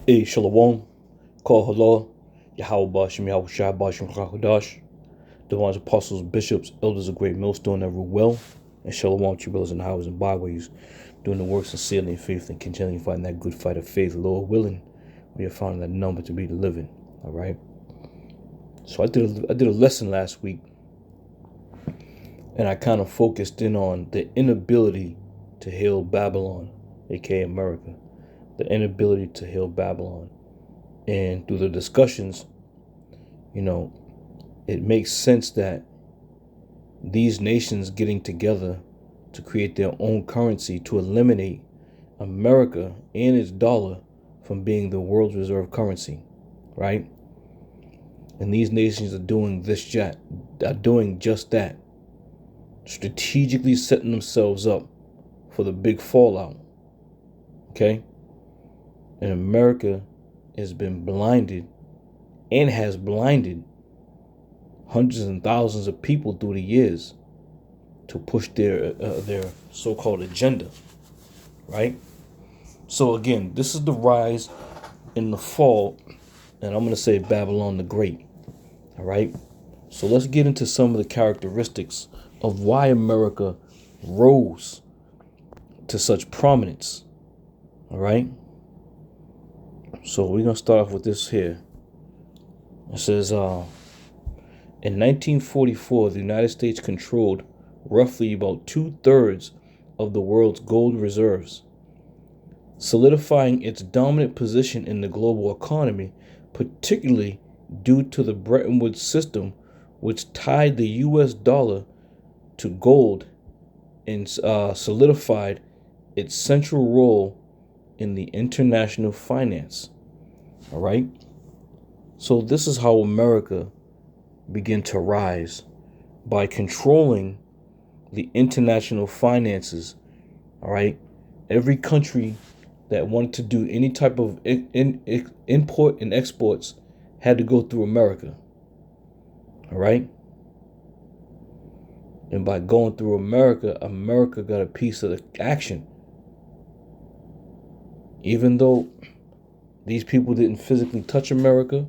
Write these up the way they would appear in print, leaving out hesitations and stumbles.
Hey, Shalom, Kol Halal, Yahweh Bashim, Yahweh Shai Bashim Chakadash, Divine Apostles, Bishops, Elders of Great Millstone that rule well, and Shalom to you brothers and highways and byways, doing the work sincerely in faith and continuing fighting that good fight of faith, Lord willing, we have found that number to be the living. All right. So I did a lesson last week, and I kind of focused in on the inability to heal Babylon, aka America, the inability to heal Babylon. And through the discussions, it makes sense that these nations getting together to create their own currency to eliminate America and its dollar from being the world's reserve currency, right? And these nations are doing just that, strategically setting themselves up for the big fallout, okay? And America has been blinded and has blinded hundreds and thousands of people through the years to push their so-called agenda, right? So again, this is the rise and the fall, and I'm going to say Babylon the Great, all right? So let's get into some of the characteristics of why America rose to such prominence, all right? So we're going to start off with this here. It says, in 1944, the United States controlled roughly about 2/3 of the world's gold reserves, solidifying its dominant position in the global economy, particularly due to the Bretton Woods system, which tied the US dollar to gold and solidified its central role in the international finance. All right? So this is how America began to rise, by controlling the international finances. All right? Every country that wanted to do any type of import and exports had to go through America. All right? And by going through America, America got a piece of the action. Even though these people didn't physically touch America,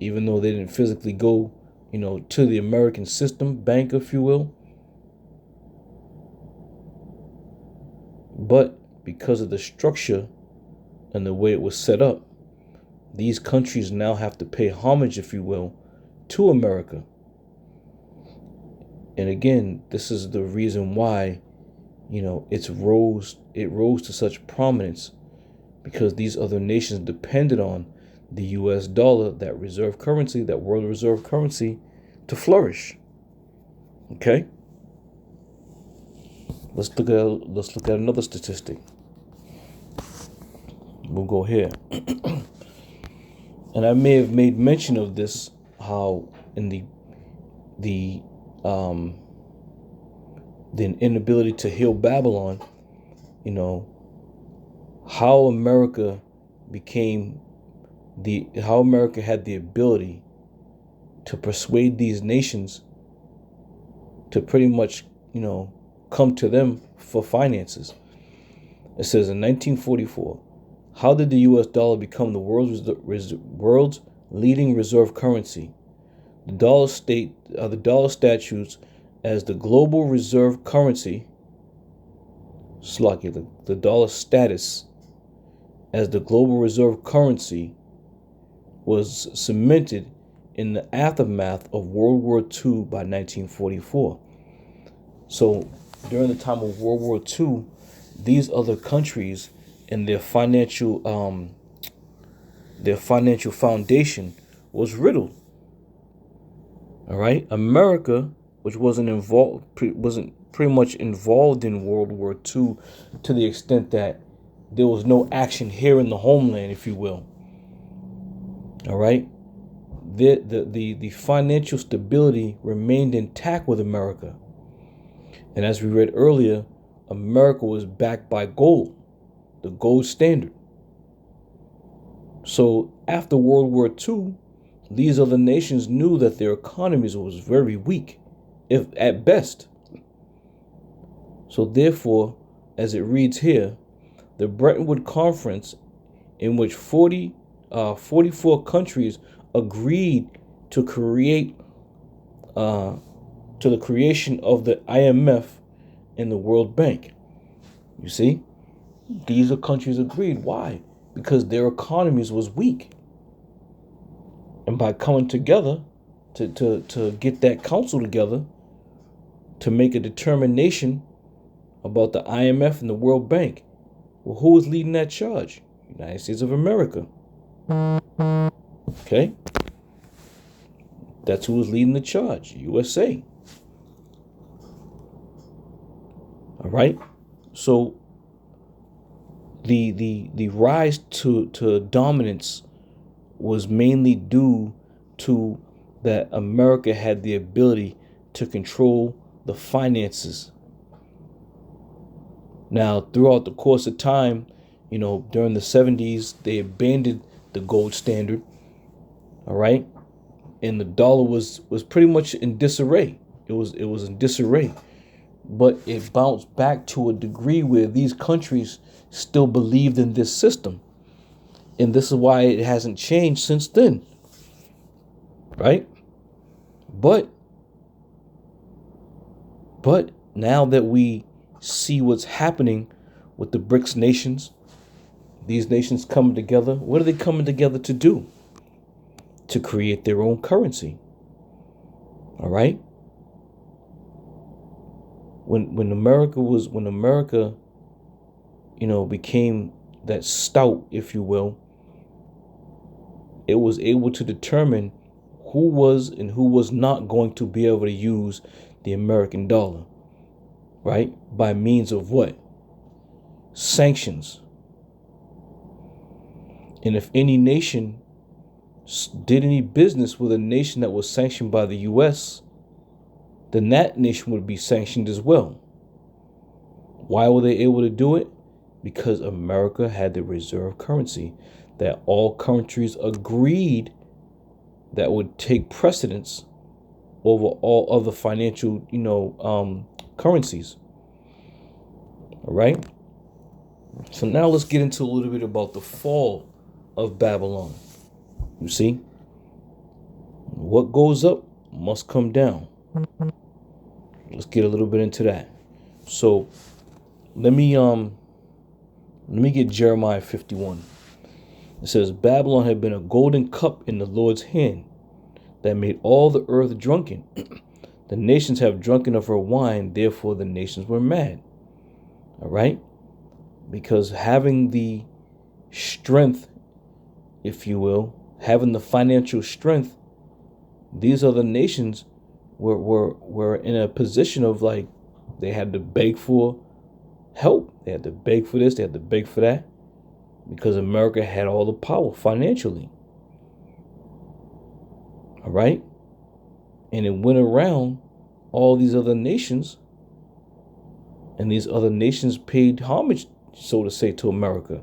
even though they didn't physically go, to the American system, bank, if you will. But because of the structure and the way it was set up, these countries now have to pay homage, if you will, to America. And again, this is the reason why, it rose to such prominence, because these other nations depended on the US dollar, that reserve currency, that world reserve currency, to flourish. Okay? Let's look at another statistic. We'll go here. And I may have made mention of this, how in the inability to heal Babylon, how America had the ability to persuade these nations to pretty much, come to them for finances. It says in 1944, how did the US dollar become the world's leading reserve currency? The dollar statutes as the global reserve currency, the dollar status as the global reserve currency was cemented in the aftermath of World War II by 1944. So during the time of World War II, these other countries and their financial foundation was riddled. All right, America, which wasn't pretty much involved in World War II to the extent that there was no action here in the homeland, if you will. All right, the financial stability remained intact with America, and as we read earlier, America was backed by gold, the gold standard. So after World War II, these other nations knew that their economies was very weak, if at best. So therefore, as it reads here, the Bretton Woods Conference in which 44 countries agreed to create to the creation of the IMF and the World Bank. You see, these are countries agreed. Why? Because their economies was weak. And by coming together to get that council together to make a determination about the IMF and the World Bank, well, who was leading that charge? United States of America. Okay? That's who was leading the charge, USA. All right? So the rise to dominance was mainly due to that America had the ability to control the finances. Now, throughout the course of time, during the 70s, they abandoned the gold standard. All right? And the dollar was pretty much in disarray. It was in disarray. But it bounced back to a degree where these countries still believed in this system. And this is why it hasn't changed since then. Right? But now that we see what's happening with the BRICS nations, these nations coming together, what are they coming together to do? To create their own currency. All right? When America became that stout, if you will, it was able to determine who was and who was not going to be able to use the American dollar, right? By means of what? Sanctions. And if any nation did any business with a nation that was sanctioned by the U.S., then that nation would be sanctioned as well. Why were they able to do it? Because America had the reserve currency that all countries agreed that would take precedence over all other financial, currencies. All right. So now let's get into a little bit about the fall of Babylon. You see, what goes up must come down. Let's get a little bit into that. So let me get Jeremiah 51. It says, Babylon had been a golden cup in the Lord's hand that made all the earth drunken. The nations have drunken of her wine, therefore the nations were mad. All right? Because having the strength, if you will, having the financial strength, these other nations were in a position of like they had to beg for help. They had to beg for this, they had to beg for that, because America had all the power financially. All right? And it went around all these other nations, and these other nations paid homage, so to say, to America.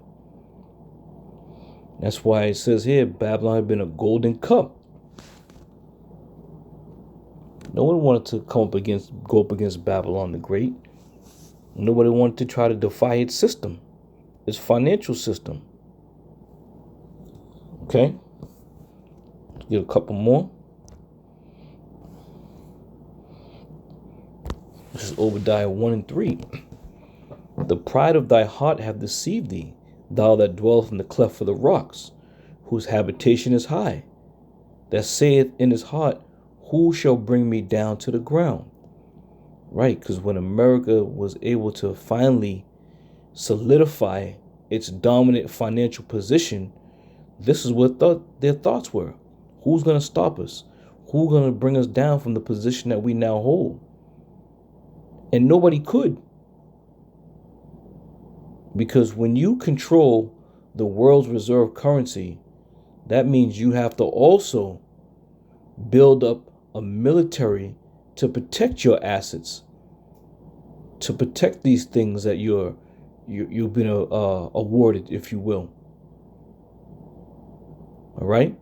That's why it says here, Babylon had been a golden cup. No one wanted to go up against Babylon the Great. Nobody wanted to try to defy its system, its financial system. Okay? Let's get a couple more. This is Obadiah 1 and 3. The pride of thy heart hath deceived thee, thou that dwellest in the cleft of the rocks, whose habitation is high, that saith in his heart, who shall bring me down to the ground? Right, because when America was able to finally solidify its dominant financial position, this is what their thoughts were. Who's going to stop us? Who's going to bring us down from the position that we now hold? And nobody could. Because when you control the world's reserve currency, that means you have to also build up a military to protect your assets, to protect these things that you've been awarded, if you will. All right?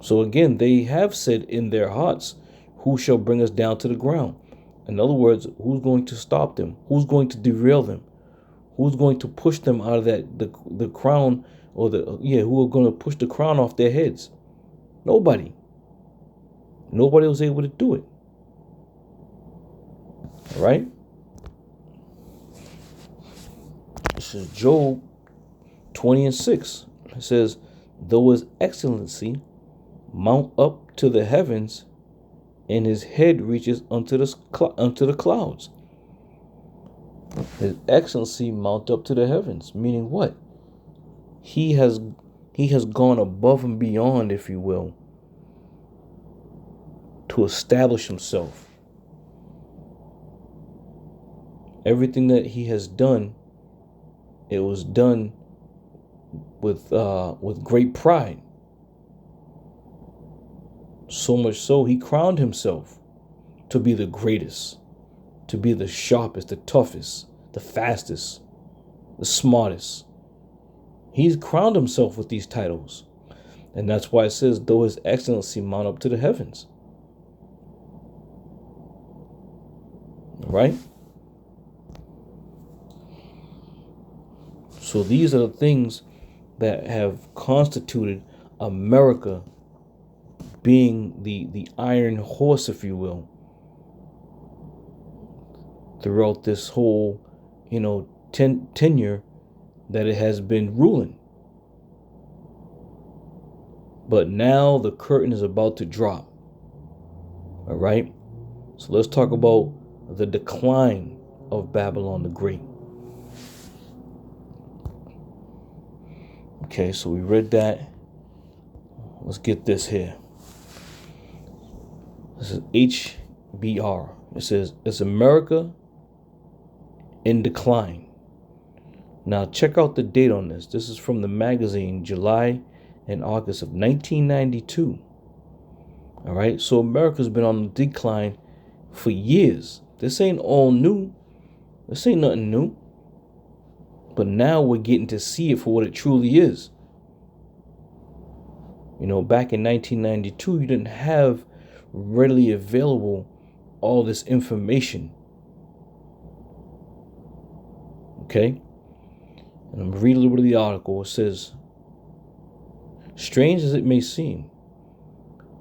So again, they have said in their hearts, who shall bring us down to the ground? In other words, who's going to stop them? Who's going to derail them? Who's going to push them out of the crown, or who are going to push the crown off their heads? Nobody. Nobody was able to do it. All right? This is Job 20:6. It says, though his excellency mount up to the heavens, and his head reaches unto the clouds. His excellency mount up to the heavens, meaning what? He has gone above and beyond, if you will, to establish himself. Everything that he has done, it was done with great pride. So much so, he crowned himself to be the greatest, to be the sharpest, the toughest, the fastest, the smartest. He's crowned himself with these titles. And that's why it says, though his excellency mount up to the heavens. Right? So these are the things that have constituted America being the iron horse, if you will, throughout this whole, tenure that it has been ruling. But now the curtain is about to drop. All right? So let's talk about the decline of Babylon the Great. Okay, so we read that. Let's get this here. This is HBR. It says, is America in decline? Now check out the date on this. This is from the magazine, July and August of 1992. All right, so America's been on the decline for years. This ain't all new. This ain't nothing new. But now we're getting to see it for what it truly is. Back in 1992, you didn't have readily available all this information. Okay? And I'm reading a little bit of the article. It says, strange as it may seem,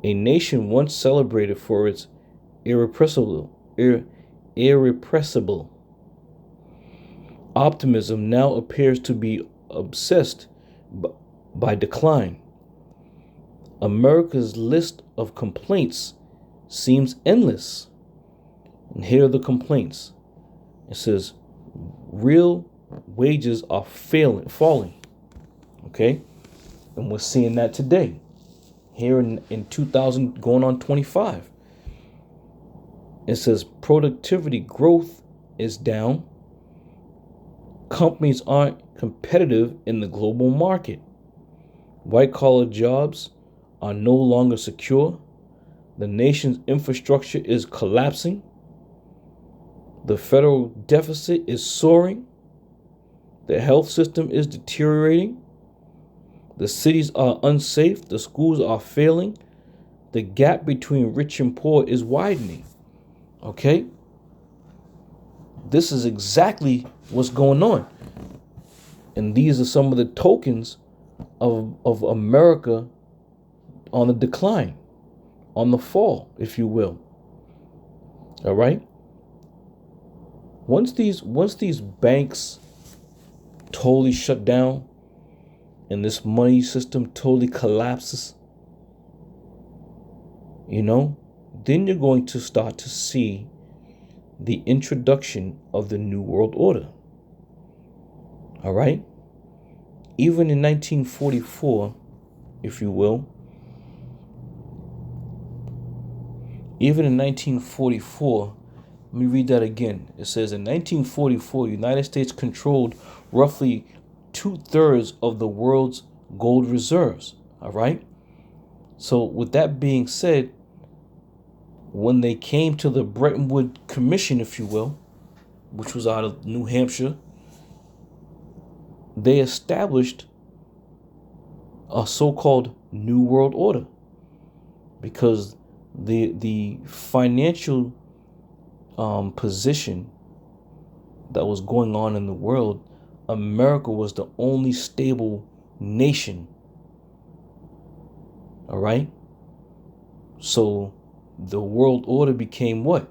a nation once celebrated for its irrepressible optimism now appears to be obsessed by decline. America's list of complaints seems endless. And here are the complaints. It says, real wages are falling. Okay? And we're seeing that today. Here in 2000, going on 25. It says productivity growth is down. Companies aren't competitive in the global market. White-collar jobs are no longer secure. The nation's infrastructure is collapsing. The federal deficit is soaring. The health system is deteriorating. The cities are unsafe. The schools are failing. The gap between rich and poor is widening. Okay? This is exactly what's going on. And these are some of the tokens of America on the decline, on the fall, if you will. All right? Once these banks totally shut down and this money system totally collapses, then you're going to start to see the introduction of the New World Order. All right? Even in 1944, if you will, even in 1944, let me read that again. It says, in 1944, the United States controlled roughly 2/3 of the world's gold reserves. All right? So with that being said, when they came to the Bretton Woods Commission, if you will, which was out of New Hampshire, they established a so-called New World Order because the financial position that was going on in the world America was the only stable nation. All right. So the world order became what?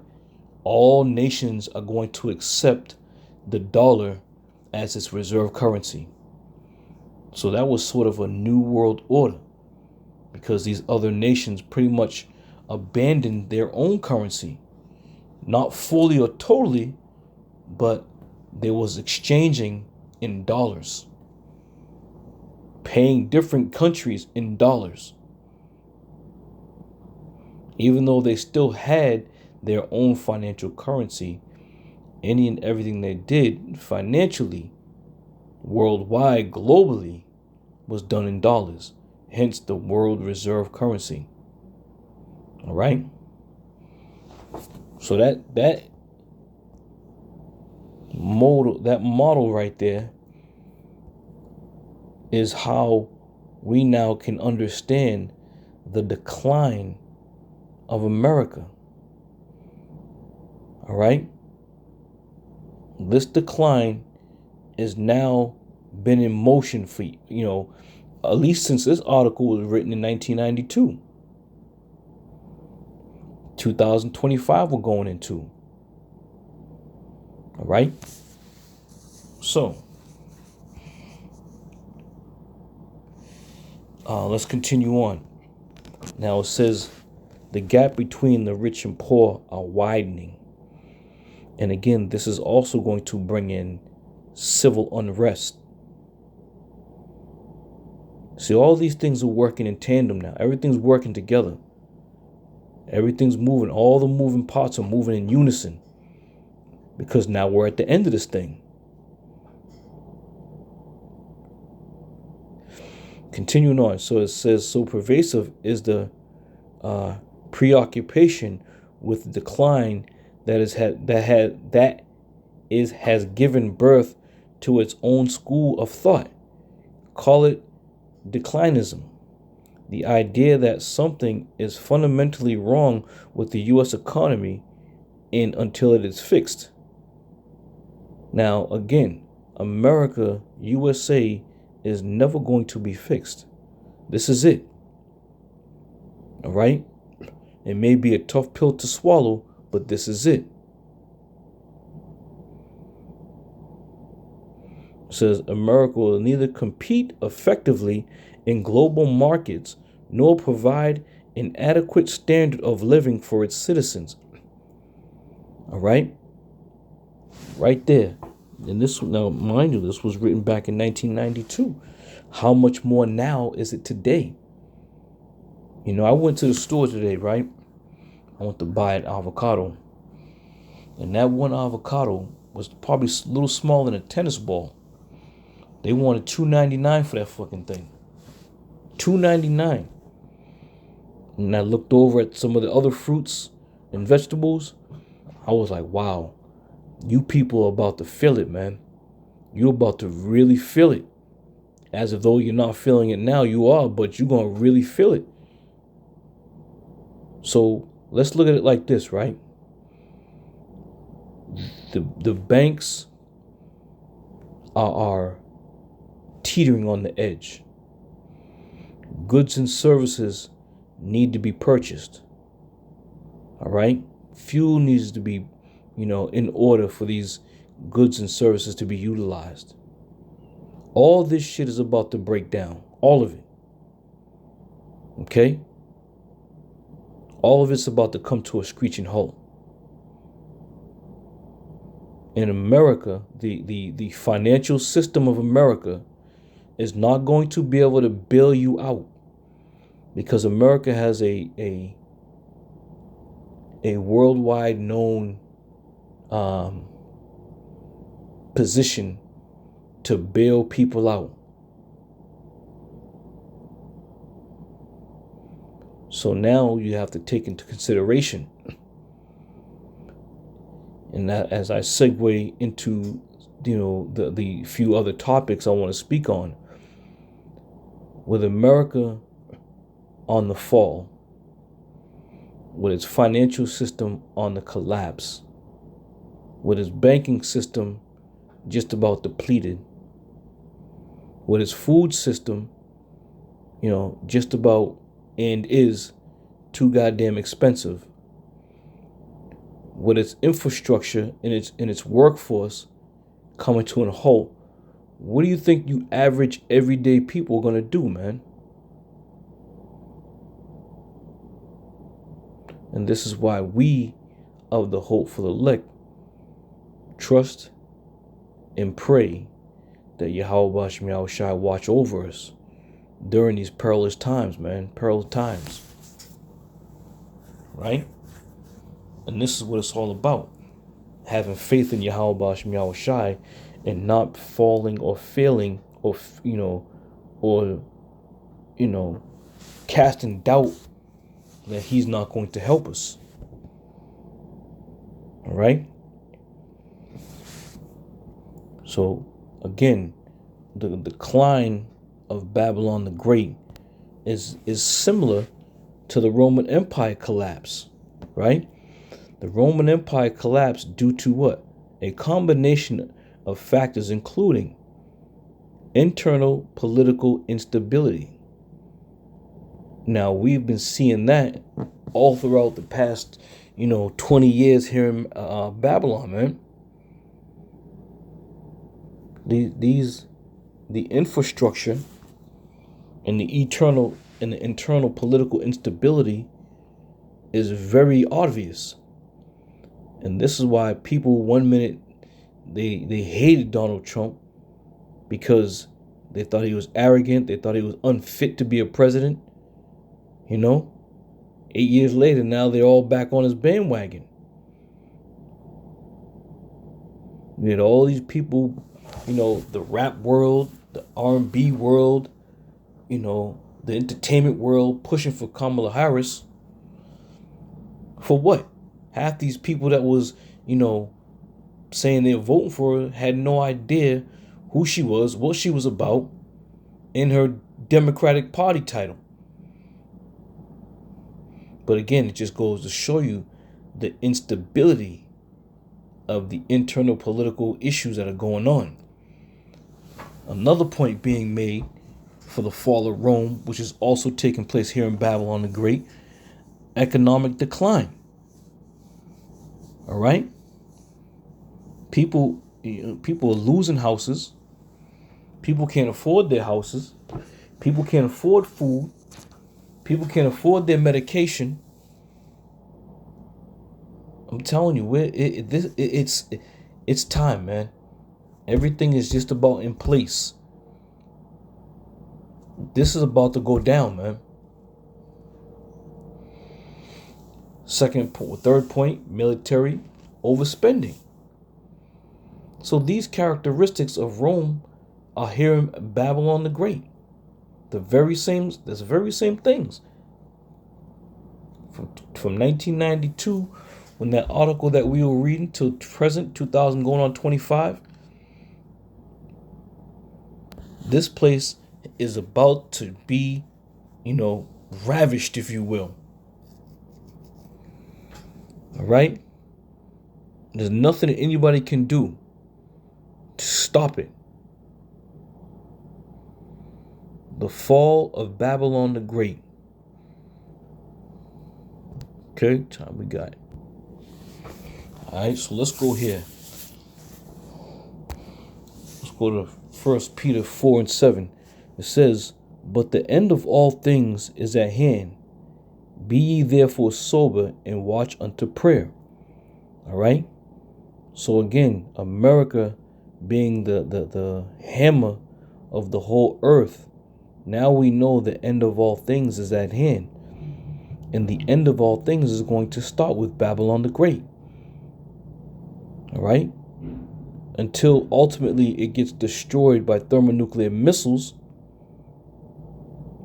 All nations are going to accept the dollar as its reserve currency. So that was sort of a new world order, because these other nations pretty much abandoned their own currency. Not fully or totally, but there was exchanging in dollars, paying different countries in dollars, even though they still had their own financial currency. Any and everything they did financially, worldwide, globally, was done in dollars, hence the world reserve currency. All right. So that model right there is how we now can understand the decline of America. All right. This decline is now been in motion for, at least since this article was written in 1992. 2025 we're going into. All right. So let's continue on. Now it says the gap between the rich and poor are widening. And again, this is also going to bring in civil unrest. See, all these things are working in tandem now. Everything's working together. Everything's moving. All the moving parts are moving in unison, because now we're at the end of this thing. Continuing on. So it says, so pervasive is the preoccupation with the decline that has given birth to its own school of thought. Call it declinism. The idea that something is fundamentally wrong with the U.S. economy until it is fixed. Now, again, America, USA, is never going to be fixed. This is it. All right? It may be a tough pill to swallow, but this is it. It says America will neither compete effectively in global markets nor provide an adequate standard of living for its citizens. All right? Right there. And this, now mind you, this was written back in 1992. How much more now is it today? I went to the store today, right? I went to buy an avocado. And that one avocado was probably a little smaller than a tennis ball. They wanted $2.99 for that fucking thing. $2.99. And I looked over at some of the other fruits and vegetables. I was like, wow, you people are about to feel it, man. You're about to really feel it. As if though you're not feeling it now, you are, but you're going to really feel it. So let's look at it like this, right? The banks are teetering on the edge. Goods and services need to be purchased. All right? Fuel needs to be, in order for these goods and services to be utilized. All this shit is about to break down. All of it. Okay? All of it's about to come to a screeching halt. In America, the financial system of America is not going to be able to bail you out, because America has a worldwide known position to bail people out. So now you have to take into consideration, and that, as I segue into the few other topics I want to speak on, with America on the fall, with its financial system on the collapse, with its banking system just about depleted, with its food system, just about and is too goddamn expensive, with its infrastructure and its workforce coming to a halt, what do you think you average everyday people are gonna do, man? And this is why we of the hopeful elect trust and pray that Yahweh Shem Yahweh Shai watch over us during these perilous times, man. Perilous times. Right? And this is what it's all about. Having faith in Yahweh Shem Yahweh Shai and not falling or failing or casting doubt that he's not going to help us. All right? So, again, the decline of Babylon the Great is similar to the Roman Empire collapse, right? The Roman Empire collapsed due to what? A combination of factors, including internal political instability. Now, we've been seeing that all throughout the past, 20 years here in Babylon, man. The infrastructure and the internal political instability is very obvious. And this is why people 1 minute they hated Donald Trump because they thought he was arrogant, they thought he was unfit to be a president. 8 years later, now they're all back on his bandwagon. We had all these people, the rap world, the R&B world, the entertainment world pushing for Kamala Harris. For what? Half these people that was, saying they're voting for her had no idea who she was, what she was about, and her Democratic Party title. But again, it just goes to show you the instability of the internal political issues that are going on. Another point being made for the fall of Rome, which is also taking place here in Babylon the Great, economic decline. All right? People are losing houses. People can't afford their houses. People can't afford food. People can't afford their medication. I'm telling you, it's time, man. Everything is just about in place. This is about to go down, man. Third point, military overspending. So these characteristics of Rome are here in Babylon the Great. The very same things. From 1992, when that article that we were reading, till present, 2000 going on 25, this place is about to be, ravished, if you will. All right? There's nothing that anybody can do to stop it. The fall of Babylon the Great. Okay, time we got. All right, so let's go here. Let's go to 1 Peter 4:7. It says, "But the end of all things is at hand. Be ye therefore sober and watch unto prayer." All right. So again, America being the hammer of the whole earth, now we know the end of all things is at hand. And the end of all things is going to start with Babylon the Great. All right? Until ultimately it gets destroyed by thermonuclear missiles.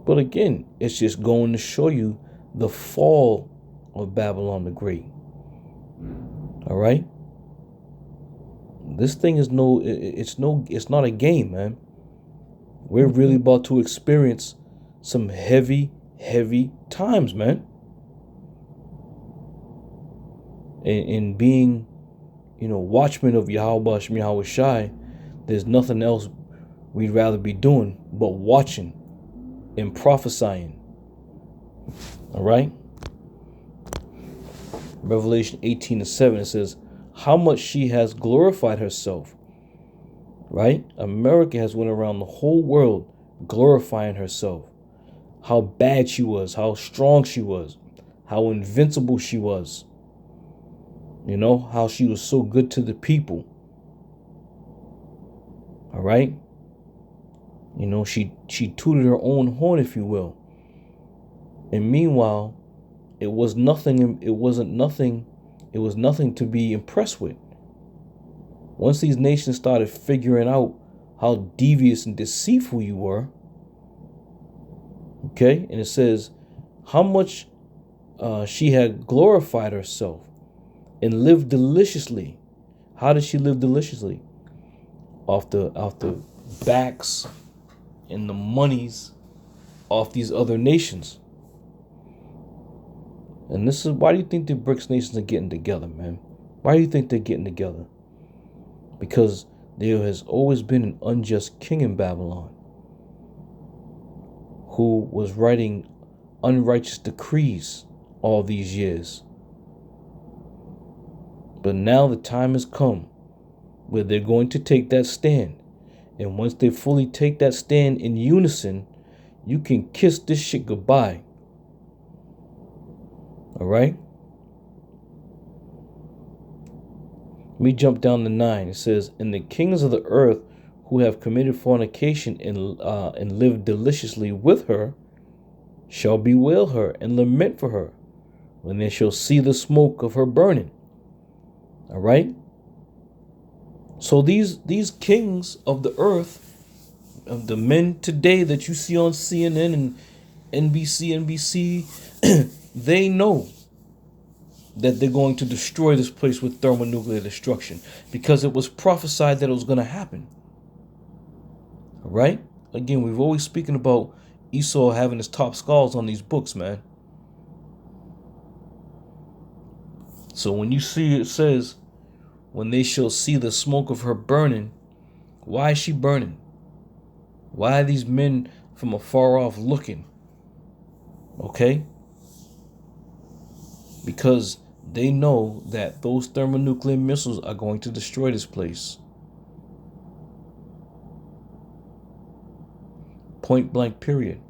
But again, it's just going to show you the fall of Babylon the Great. All right? This thing is it's not a game, man. We're really about to experience some heavy times, man. And being, watchmen of Yahweh Shem Yahweh Shai, there's nothing else we'd rather be doing but watching and prophesying. All right? Revelation 18:7, it says, how much she has glorified herself. Right? America has went around the whole world glorifying herself. How bad she was, how strong she was, how invincible she was. You know, how she was so good to the people. All right? You know, she tooted her own horn, if you will. And meanwhile, it was nothing to be impressed with. Once these nations started figuring out how devious and deceitful you were, okay, and it says how much she had glorified herself and lived deliciously. How did she live deliciously? Off the backs and the monies off these other nations. And this is, why do you think the BRICS nations are getting together, man? Why do you think they're getting together? Because there has always been an unjust king in Babylon who was writing unrighteous decrees all these years. But now the time has come where they're going to take that stand. And once they fully take that stand in unison, you can kiss this shit goodbye. All right? Let me jump down to 9. It says, and the kings of the earth who have committed fornication and lived deliciously with her shall bewail her and lament for her when they shall see the smoke of her burning. All right? So these kings of the earth, of the men today that you see on CNN and NBC, they know that they're going to destroy this place with thermonuclear destruction because it was prophesied that it was going to happen. All right? Again, we've always spoken about Esau having his top scars on these books, man. So when you see it says, when they shall see the smoke of her burning, why is she burning? Why are these men from afar off looking? Okay? Because they know that those thermonuclear missiles are going to destroy this place. Point blank, period.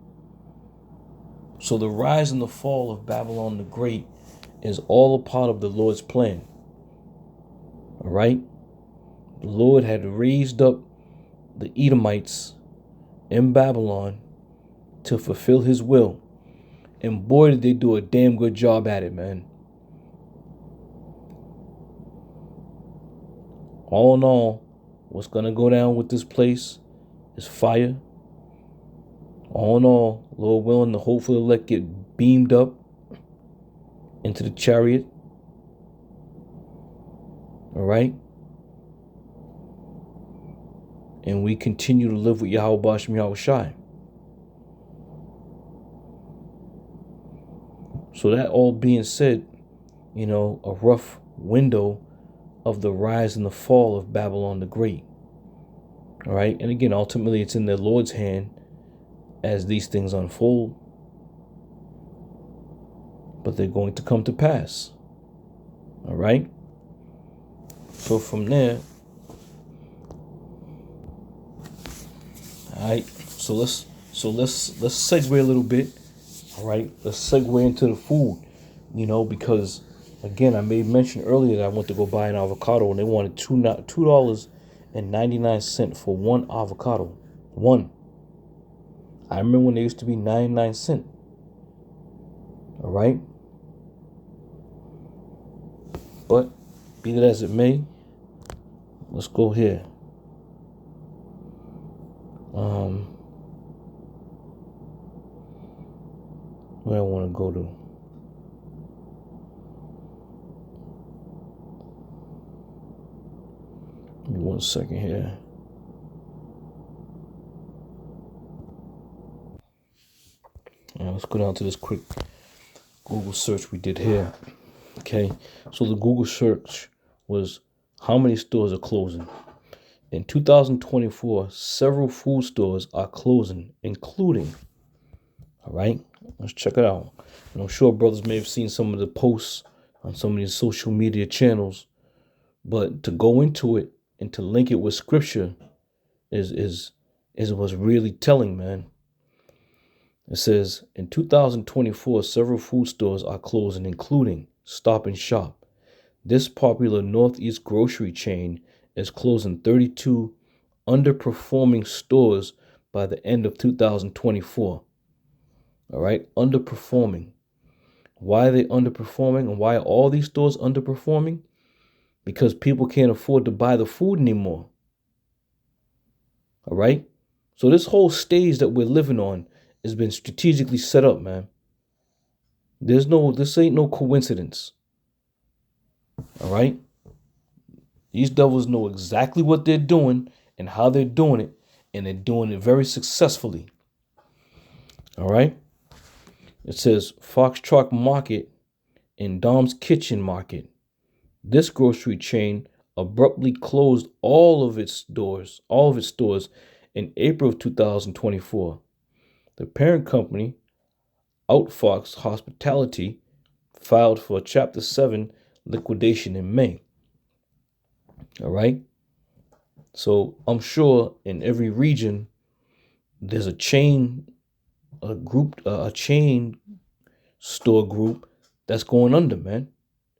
So the rise and the fall of Babylon the Great is all a part of the Lord's plan. All right? The Lord had raised up the Edomites in Babylon to fulfill his will. And boy, did they do a damn good job at it, man. All in all, what's going to go down with this place is fire. All in all, Lord willing, the hopefully elect get beamed up into the chariot. All right? And we continue to live with Yahweh Bashem Yahweh Shai. So that all being said, you know, a rough window of the rise and the fall of Babylon the Great. All right? And again, ultimately, it's in the Lord's hand as these things unfold. But they're going to come to pass. All right? So from there, all right, so let's segue a little bit. All right, let's segue into the food, you know, because again, I made mention earlier that I went to go buy an avocado and they wanted $2.99 for one avocado. One. I remember when they used to be 99 cents. All right. But be that as it may, let's go here. Where I want to go to. Give me 1 second here. Let's go down to this quick Google search we did here. Okay, so the Google search was how many stores are closing. In 2024, several food stores are closing, including, all right, let's check it out. And I'm sure brothers may have seen some of the posts on some of these social media channels, but to go into it and to link it with scripture is what's really telling, man. It says, in 2024, several food stores are closing, including Stop and Shop. This popular Northeast grocery chain is closing 32 underperforming stores by the end of 2024. All right, underperforming. Why are they underperforming, and why are all these stores underperforming? Because people can't afford to buy the food anymore. All right, so this whole stage that we're living on has been strategically set up, man. This ain't no coincidence. All right, these devils know exactly what they're doing and how they're doing it, and they're doing it very successfully. All right, it says Foxtrot Market and Dom's Kitchen Market. This grocery chain abruptly closed all of its stores in April of 2024. The parent company, Outfox Hospitality, filed for Chapter 7 liquidation in May. All right. So I'm sure in every region there's a chain store group that's going under, man,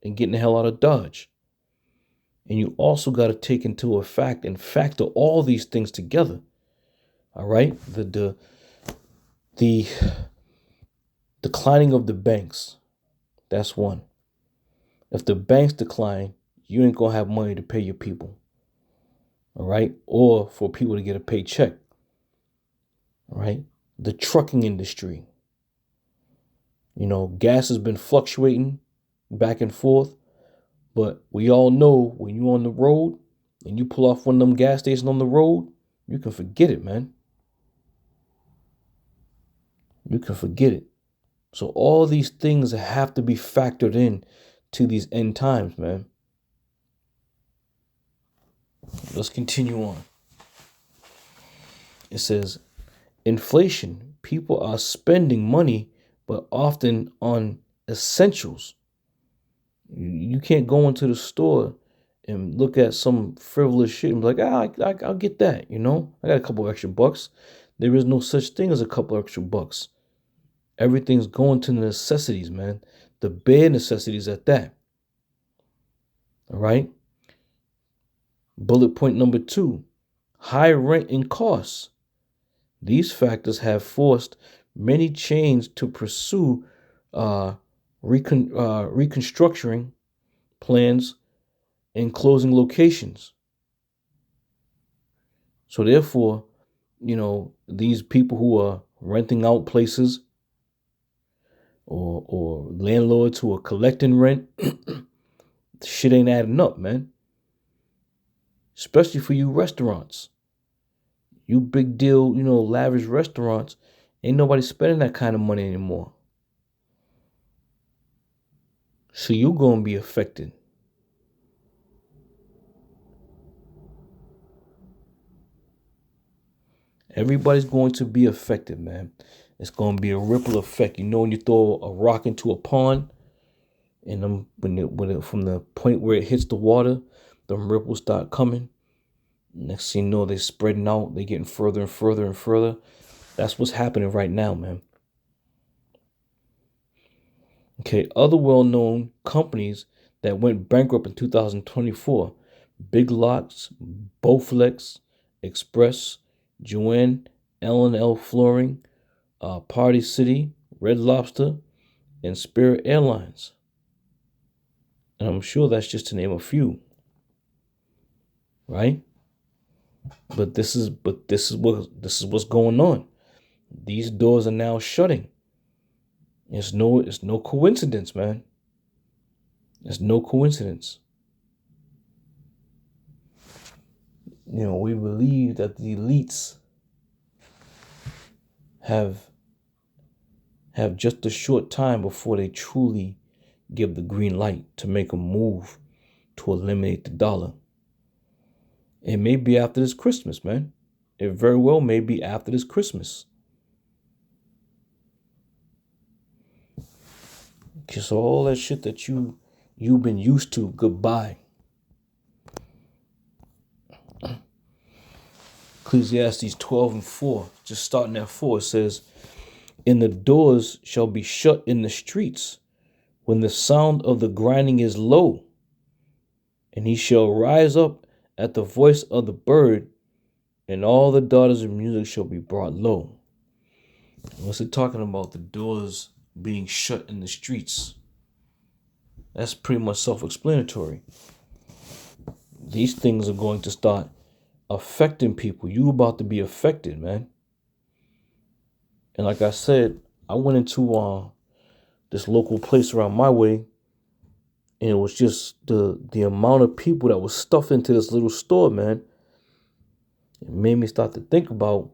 and getting the hell out of Dodge. And you also got to take into effect and factor all these things together. All right, the declining of the banks, that's one. If the banks decline, you ain't gonna have money to pay your people. All right, or for people to get a paycheck. All right, the trucking industry. You know, gas has been fluctuating back and forth, but we all know when you're on the road and you pull off one of them gas stations on the road, you can forget it, man. You can forget it. So all these things have to be factored in to these end times, man. Let's continue on. It says, inflation. People are spending money, but often on essentials. You can't go into the store and look at some frivolous shit and be like, I'll get that, you know? I got a couple extra bucks. There is no such thing as a couple extra bucks. Everything's going to the necessities, man. The bare necessities at that. All right? Bullet point number 2, high rent and costs. These factors have forced many chains to pursue reconstructing plans and closing locations. So therefore, you know, these people who are renting out places or landlords who are collecting rent, shit ain't adding up, man. Especially for you restaurants. You big deal, you know, lavish restaurants, ain't nobody spending that kind of money anymore. So you're going to be affected. Everybody's going to be affected, man. It's going to be a ripple effect. You know, when you throw a rock into a pond, and from the point where it hits the water, the ripples start coming. Next thing you know, they're spreading out. They're getting further and further and further. That's what's happening right now, man. Okay, other well-known companies that went bankrupt in 2024: Big Lots, Bowflex, Express, Joann, L&L Flooring, Party City, Red Lobster, and Spirit Airlines. And I'm sure that's just to name a few. Right? But this is what's going on. These doors are now shutting. It's no coincidence, man. It's no coincidence. You know, we believe that the elites have just a short time before they truly give the green light to make a move to eliminate the dollar. It may be after this Christmas, man. It very well may be after this Christmas. Just all that shit that you've been used to, goodbye. Ecclesiastes 12:4, just starting at 4, it says, "And the doors shall be shut in the streets when the sound of the grinding is low, and he shall rise up at the voice of the bird, and all the daughters of music shall be brought low." What's it talking about? The doors being shut in the streets. That's pretty much self-explanatory. These things are going to start affecting people. You about to be affected, man. And like I said, I went into this local place around my way, and it was just the amount of people that was stuffed into this little store, man. It made me start to think about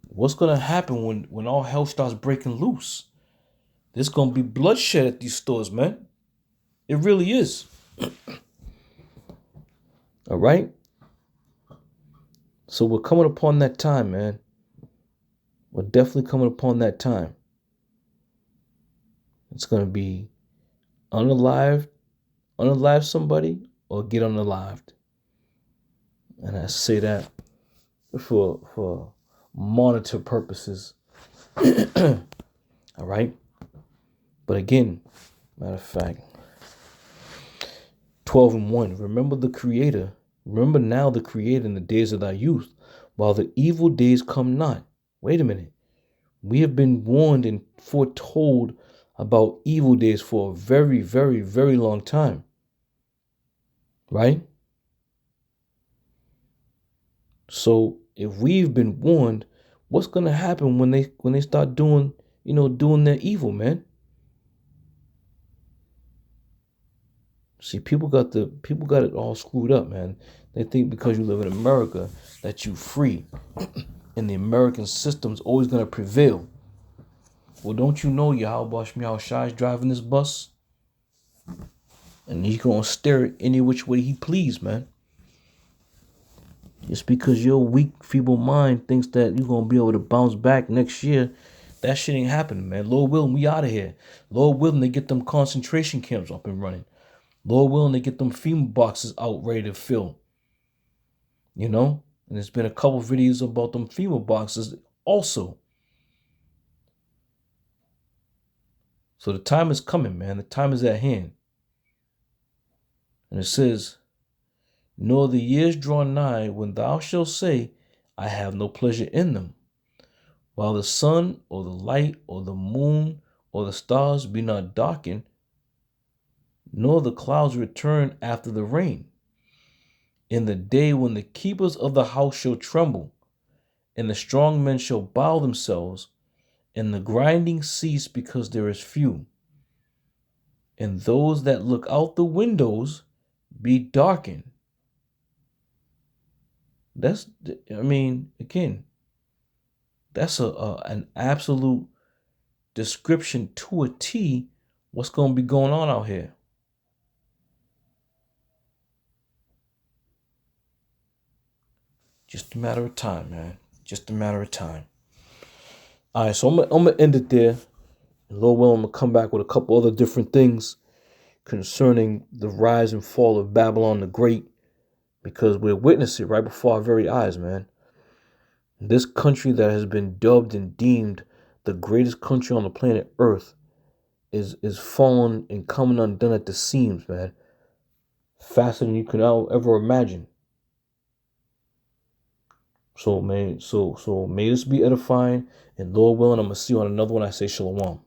what's gonna happen when all hell starts breaking loose. There's gonna be bloodshed at these stores, man. It really is. All right? So we're coming upon that time, man. We're definitely coming upon that time. It's going to be unalive somebody, or get unalived. And I say that for monitor purposes. All right? But again, matter of fact, 12:1, remember the Creator. Remember now the Creator in the days of thy youth, while the evil days come not. Wait a minute. We have been warned and foretold about evil days for a very, very, very long time. Right? So if we've been warned, what's gonna happen when they start doing their evil, man? See, people got it all screwed up, man. They think because you live in America that you free, and the American system's always gonna prevail. Well, don't you know Yahweh Shai Shai is driving this bus? And he's gonna steer it any which way he please, man. Just because your weak, feeble mind thinks that you're gonna be able to bounce back next year, that shit ain't happening, man. Lord willing, we out of here. Lord willing, they get them concentration camps up and running. Lord willing, they get them FEMA boxes out ready to fill. You know? And there's been a couple videos about them FEMA boxes also. So the time is coming, man. The time is at hand. And it says, "Nor the years draw nigh when thou shalt say, I have no pleasure in them. While the sun or the light or the moon or the stars be not darkened, nor the clouds return after the rain. In the day when the keepers of the house shall tremble, and the strong men shall bow themselves, and the grinding cease because there is few. And those that look out the windows be darkened." Again, that's an absolute description to a T what's going to be going on out here. Just a matter of time, man. Just a matter of time. All right, so I'm gonna end it there. And Lord willing, I'm gonna come back with a couple other different things concerning the rise and fall of Babylon the Great, because we're witnessing it right before our very eyes, man. This country that has been dubbed and deemed the greatest country on the planet Earth is falling and coming undone at the seams, man. Faster than you could ever imagine. So, man, so may this be edifying, and Lord willing, I'm gonna see you on another one. I say shalom.